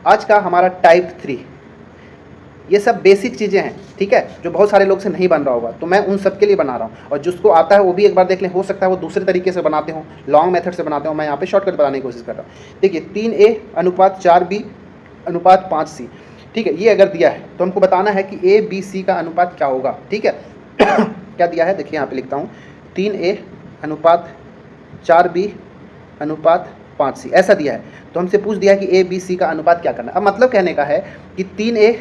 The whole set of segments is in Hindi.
आज का हमारा टाइप 3, ये सब बेसिक चीज़ें हैं, ठीक है, जो बहुत सारे लोग से नहीं बन रहा होगा, तो मैं उन सब के लिए बना रहा हूँ। और जिसको आता है वो भी एक बार देख लें, हो सकता है वो दूसरे तरीके से बनाते हो, लॉन्ग मेथड से बनाते हो, मैं यहाँ पे शॉर्टकट बनाने की कोशिश कर रहा हूँ। देखिए 3a अनुपात 4b अनुपात 5c, ठीक है, ये अगर दिया है तो हमको बताना है कि a b c का अनुपात क्या होगा, ठीक है। क्या दिया है, देखिए यहाँ पे लिखता हूँ 3a अनुपात 4b अनुपात 5c, ऐसा दिया है। तो हमसे पूछ दिया है कि a b c का अनुपात क्या करना है। अब मतलब कहने का है कि 3a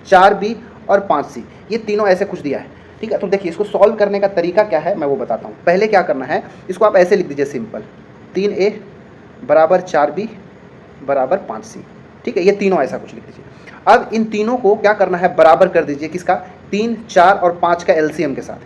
4b और 5c, ये तीनों ऐसे कुछ दिया है, ठीक है। तो देखिए इसको सॉल्व करने का तरीका क्या है मैं वो बताता हूँ। पहले क्या करना है, इसको आप ऐसे लिख दीजिए सिंपल, 3a बराबर 4b बराबर 5c, ठीक है, ये तीनों ऐसा कुछ लिख दीजिए। अब इन तीनों को क्या करना है, बराबर कर दीजिए, किसका, 3, 4 और 5 का एलसीएम के साथ,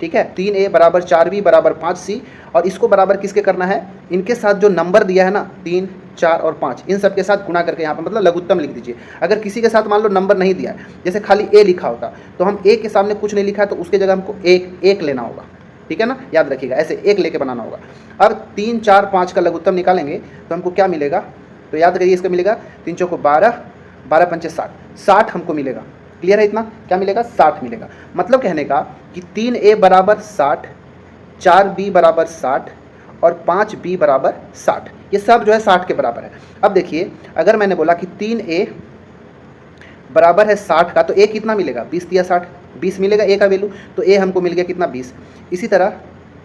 ठीक है। 3a बराबर 4b बराबर 5c, और इसको बराबर किसके करना है, इनके साथ जो नंबर दिया है ना 3, 4 और 5, इन सब के साथ गुणा करके यहाँ पर मतलब लघुत्तम लिख दीजिए। अगर किसी के साथ मान लो नंबर नहीं दिया है, जैसे खाली a लिखा होता, तो हम a के सामने कुछ नहीं लिखा है तो उसके जगह हमको एक लेना होगा, ठीक है ना, याद रखिएगा, ऐसे एक लेके बनाना होगा। अब 3, 4, 5 का लघुत्तम निकालेंगे तो हमको क्या मिलेगा, तो याद करिए इसका मिलेगा 3 चौको 12, 12 पंचे 60, 60 हमको मिलेगा। क्लियर है इतना, क्या मिलेगा, 60 मिलेगा। मतलब कहने का कि 3a बराबर 60, 4b बराबर 60 और 5b बराबर 60, ये सब जो है 60 के बराबर है। अब देखिए अगर मैंने बोला कि 3a बराबर है 60 का, तो a कितना मिलेगा, 20 दिया 60, 20 मिलेगा a का वैल्यू, तो a हमको मिल गया कितना, 20। इसी तरह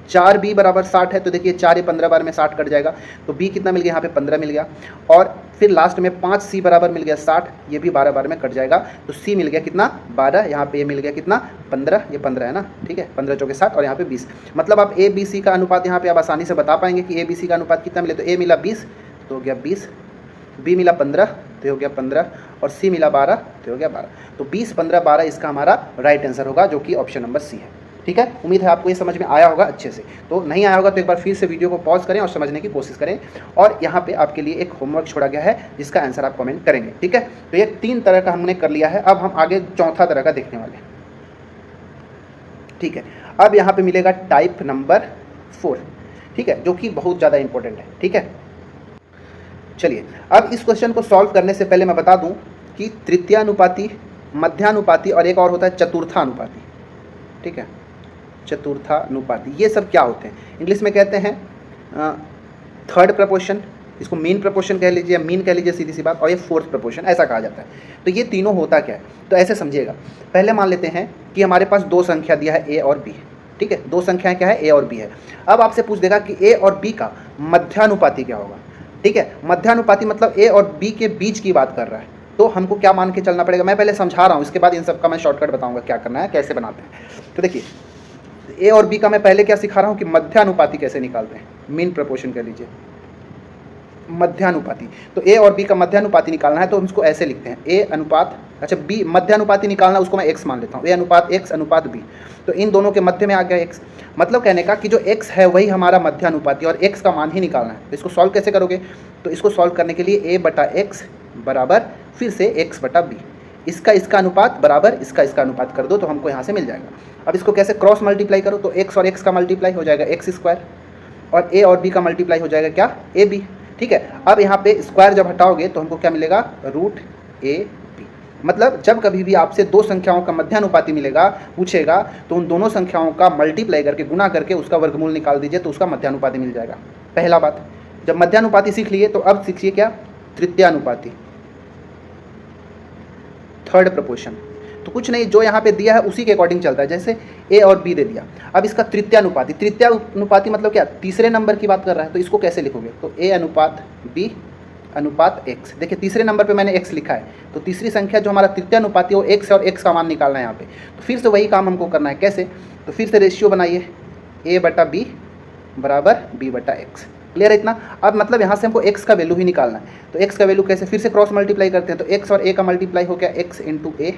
4b बराबर 60 है, तो देखिए 4 15 बार में 60 कट जाएगा, तो b कितना मिल गया, यहाँ पे 15 मिल गया। और फिर लास्ट में 5c बराबर मिल गया 60, ये भी 12 बार में कट जाएगा, तो c मिल गया कितना, 12, यहाँ पे a मिल गया कितना, 15, ये 15 है ना, ठीक है, 15 चौके 60 और यहाँ पे 20। मतलब आप a b c का अनुपात यहाँ पे आप आसानी से बता पाएंगे कि a b c का अनुपात कितना मिले, तो a मिला 20 तो हो गया 20, b मिला 15 तो हो गया 15 और c मिला 12 तो हो गया 12। तो 20, 15, 12 इसका हमारा राइट आंसर होगा, जो कि ऑप्शन नंबर सी है, ठीक है। उम्मीद है आपको ये समझ में आया होगा अच्छे से। तो नहीं आया होगा तो एक बार फिर से वीडियो को पॉज करें और समझने की कोशिश करें। और यहाँ पे आपके लिए एक होमवर्क छोड़ा गया है जिसका आंसर आप कमेंट करेंगे, ठीक है। तो ये 3 तरह का हमने कर लिया है, अब हम आगे चौथा तरह का देखने वाले हैं, ठीक है। अब यहाँ पे मिलेगा टाइप नंबर 4, ठीक है, जो कि बहुत ज़्यादा इंपॉर्टेंट है, ठीक है। चलिए अब इस क्वेश्चन को सॉल्व करने से पहले मैं बता दूं कि तृतीयानुपाती, मध्यानुपाती और एक और होता है चतुर्थानुपाती, ठीक है, चतुर्थानुपाती, ये सब क्या होते हैं, इंग्लिश में कहते हैं थर्ड प्रपोर्शन, इसको मीन प्रपोर्शन कह लीजिए, मीन कह लीजिए, सीधी सी बात, और ये फोर्थ प्रपोर्शन ऐसा कहा जाता है। तो ये तीनों होता क्या है, तो ऐसे समझिएगा। पहले मान लेते हैं कि हमारे पास 2 संख्या दिया है a और b, ठीक है, 2 संख्याएं क्या है, a और b है। अब आपसे पूछ देगा कि a और b का मध्यानुपाती क्या होगा, ठीक है। मध्यानुपाती मतलब a और b के बीच की बात कर रहा है, तो हमको क्या मान के चलना पड़ेगा, मैं पहले समझा रहा हूँ, इसके बाद इन सब का मैं शॉर्टकट बताऊंगा क्या करना है, कैसे बनाते हैं। तो देखिए a और b का मैं पहले क्या सिखा रहा हूँ कि मध्यानुपाती कैसे निकालते हैं, मीन प्रपोर्शन कह लीजिए, मध्यानुपाती। तो a और b का मध्यानुपाती निकालना है तो हम इसको ऐसे लिखते हैं, a अनुपात, अच्छा b मध्यानुपाती निकालना, उसको मैं x मान लेता हूँ, a अनुपात x अनुपात b, तो इन दोनों के मध्य में आ गया x। मतलब कहने का कि जो x है वही हमारा मध्यानुपाती और x का मान ही निकालना है। तो इसको सॉल्व कैसे करोगे, तो इसको सॉल्व करने के लिए a बटा x बराबर फिर से x बटा b, इसका अनुपात बराबर इसका अनुपात कर दो तो हमको यहाँ से मिल जाएगा। अब इसको कैसे क्रॉस मल्टीप्लाई करो, तो x और x का मल्टीप्लाई हो जाएगा x स्क्वायर, और a और b का मल्टीप्लाई हो जाएगा क्या, a b, ठीक है। अब यहाँ पे स्क्वायर जब हटाओगे तो हमको क्या मिलेगा, रूट a b। मतलब जब कभी भी आपसे 2 संख्याओं का मध्यानुपाती मिलेगा, पूछेगा, तो उन दोनों संख्याओं का मल्टीप्लाई करके, गुना करके उसका वर्गमूल निकाल दीजिए तो उसका मध्यानुपाती मिल जाएगा। पहला बात, जब मध्यानुपाती सीख लिए तो अब सीखिए क्या, तृतीयानुपाती, थर्ड प्रपोर्शन। तो कुछ नहीं, जो यहाँ पे दिया है उसी के अकॉर्डिंग चलता है, जैसे a और b दे दिया। अब इसका तृतीयानुपाती, तृतीयानुपाती मतलब क्या, तीसरे नंबर की बात कर रहा है, तो इसको कैसे लिखोगे, तो a अनुपात b अनुपात x। देखिए तीसरे नंबर पे मैंने x लिखा है, तो तीसरी संख्या जो हमारा तृतीयानुपाती है वो x है और x का मान निकालना है यहाँ पे। तो फिर से वही काम हमको करना है, कैसे, तो फिर से रेशियो बनाइए, a बटा b बराबर b बटा x। क्लियर है इतना। अब मतलब यहाँ से हमको x का वैल्यू ही निकालना है, तो x का वैल्यू कैसे, फिर से क्रॉस मल्टीप्लाई करते हैं, तो x और a का मल्टीप्लाई हो गया x इंटू a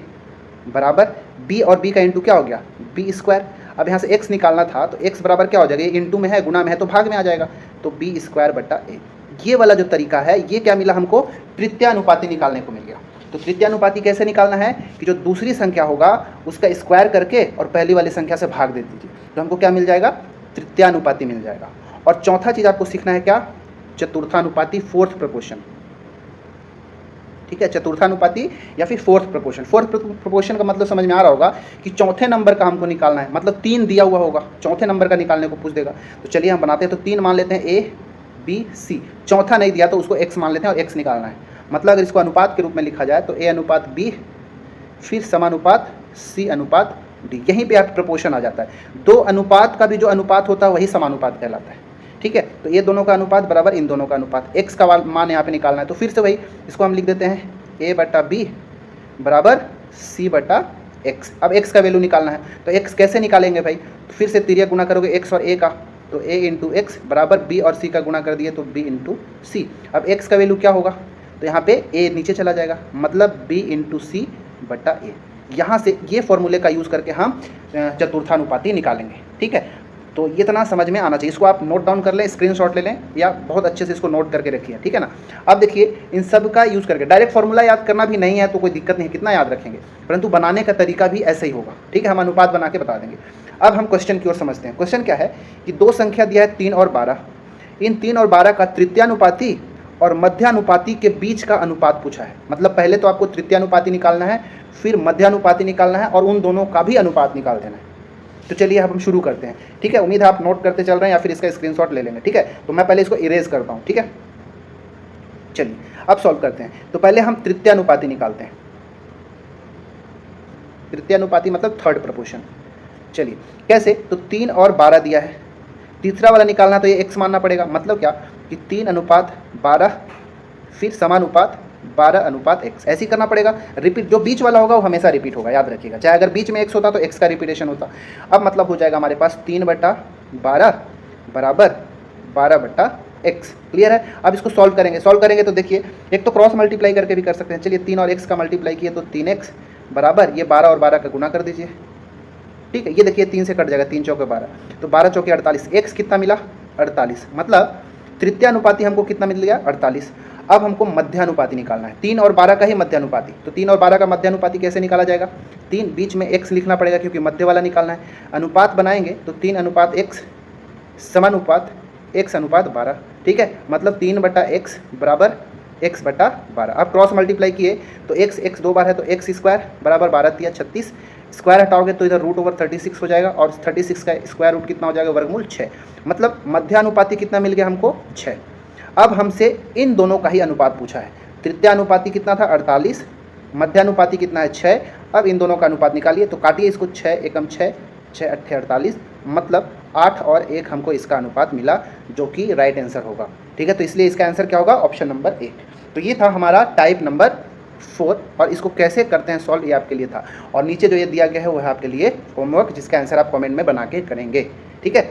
बराबर b और b का इंटू क्या हो गया, b स्क्वायर। अब यहाँ से x निकालना था तो x बराबर क्या हो जाएगा, ये इंटू में है, गुना में है, तो भाग में आ जाएगा, तो b स्क्वायर बटा a। ये वाला जो तरीका है ये क्या मिला हमको, तृतीयानुपाती निकालने को मिल गया। तो तृतीयानुपाती कैसे निकालना है कि जो दूसरी संख्या होगा उसका स्क्वायर करके और पहली वाली संख्या से भाग दे दीजिए, तो हमको क्या मिल जाएगा, तृतीयानुपाती मिल जाएगा। और चौथा चीज़ आपको सीखना है क्या, चतुर्थानुपाती, फोर्थ प्रपोर्शन। ठीक है, चतुर्थानुपाती या फिर फोर्थ प्रोपोर्शन। फोर्थ प्रोपोर्शन का मतलब समझ में आ रहा होगा कि चौथे नंबर का हमको निकालना है, मतलब 3 दिया हुआ होगा, चौथे नंबर का निकालने को पूछ देगा। तो चलिए हम बनाते हैं, तो 3 मान लेते हैं A B C, चौथा नहीं दिया तो उसको x मान लेते हैं और x निकालना है। मतलब अगर इसको अनुपात के रूप में लिखा जाए तो A अनुपात B फिर समानुपात C अनुपात D, यहीं पे आप प्रोपोर्शन आ जाता है। दो अनुपात का भी जो अनुपात होता है वही समानुपात कहलाता है, ठीक है। तो ये दोनों का अनुपात बराबर इन दोनों का अनुपात, x का मान यहाँ पे निकालना है। तो फिर से वही इसको हम लिख देते हैं A बटा B बराबर C बटा x। अब x का वैल्यू निकालना है, तो x कैसे निकालेंगे भाई, तो फिर से तिर्यक गुणा करोगे x और a का, तो a इंटू एक्स बराबर b और c का गुणा कर दिए तो b इंटू सी। अब x का वैल्यू क्या होगा, तो यहाँ पे a नीचे चला जाएगा, मतलब b इंटू सी बटा a। यहाँ से ये फॉर्मूले का यूज़ करके हम चतुर्थानुपाती निकालेंगे, ठीक है। तो ये इतना समझ में आना चाहिए, इसको आप नोट डाउन कर लें, स्क्रीनशॉट ले लें या बहुत अच्छे से इसको नोट करके रखिए, ठीक है ना। अब देखिए इन सब का यूज़ करके डायरेक्ट फॉर्मूला याद करना भी नहीं है तो कोई दिक्कत नहीं है, कितना याद रखेंगे, परंतु बनाने का तरीका भी ऐसे ही होगा, ठीक है। हम अनुपात बना के बता देंगे। अब हम क्वेश्चन की ओर समझते हैं। क्वेश्चन क्या है कि दो संख्या दिया है 3 और 12, इन 3 और 12 का तृतीयानुपाती और मध्यानुपाती के बीच का अनुपात पूछा है। मतलब पहले तो आपको तृतीयानुपाती निकालना है, फिर मध्यानुपाती निकालना है और उन दोनों का भी अनुपात निकाल देना है। तो चलिए अब हम शुरू करते हैं, ठीक है। उम्मीद है आप नोट करते चल रहे हैं या फिर इसका स्क्रीनशॉट ले लेंगे, ठीक है। तो मैं पहले इसको इरेज करता हूँ, ठीक है। चलिए अब सॉल्व करते हैं। तो पहले हम तृतीयानुपाती निकालते हैं, तृतीयानुपाती मतलब थर्ड प्रोपोर्शन। चलिए कैसे, तो 3 और 12 दिया है, तीसरा वाला निकालना तो ये x मानना पड़ेगा। मतलब क्या कि 3 अनुपात 12 फिर समानुपात 12 अनुपात x, ऐसे ही करना पड़ेगा। रिपीट जो बीच वाला होगा वो हमेशा रिपीट होगा, याद रखिएगा। चाहे अगर बीच में x होता तो x का रिपीटेशन होता। अब मतलब हो जाएगा हमारे पास 3 बटा 12 बराबर 12 बटा x। क्लियर है। अब इसको सॉल्व करेंगे तो देखिए एक तो क्रॉस मल्टीप्लाई करके भी कर सकते हैं। चलिए 3 और x का मल्टीप्लाई किए तो 3x बराबर ये 12 और 12 का गुना कर दीजिए, ठीक है। ये देखिए 3 से कट जाएगा, 3 चौके 12, तो 12 चौके 48, x कितना मिला 48, मतलब तृतीयानुपाती हमको कितना मिल गया 48। अब हमको मध्यानुपाती निकालना है, 3 और 12 का ही मध्यानुपाती। तो 3 और 12 का मध्यानुपाती कैसे निकाला जाएगा, 3 बीच में x लिखना पड़ेगा क्योंकि मध्य वाला निकालना है। अनुपात बनाएंगे तो 3 अनुपात x समानुपात x अनुपात 12, ठीक है। मतलब 3 बटा x बराबर x बटा 12। अब क्रॉस मल्टीप्लाई किए तो x 2 बार है तो x स्क्वायर बराबर 12 तिया 36, स्क्वायर हटाओगे तो इधर रूट ओवर 36 हो जाएगा और 36 का स्क्वायर रूट कितना हो जाएगा, वर्गमूल 6। मतलब मध्यानुपाती कितना मिल गया हमको 6। अब हमसे इन दोनों का ही अनुपात पूछा है। तृतीयानुपाती कितना था 48, मध्यानुपाती कितना है 6। अब इन दोनों का अनुपात निकालिए, तो काटिए इसको, 6 एकम 6, 6 अट्ठे 48, मतलब 8 और 1 हमको इसका अनुपात मिला, जो कि राइट आंसर होगा, ठीक है। तो इसलिए इसका आंसर क्या होगा, ऑप्शन नंबर 1। तो ये था हमारा टाइप नंबर 4, और इसको कैसे करते हैं सॉल्व ये आपके लिए था। और नीचे जो ये दिया गया है वो है आपके लिए होमवर्क, जिसका आंसर आप कमेंट में बना के करेंगे, ठीक है।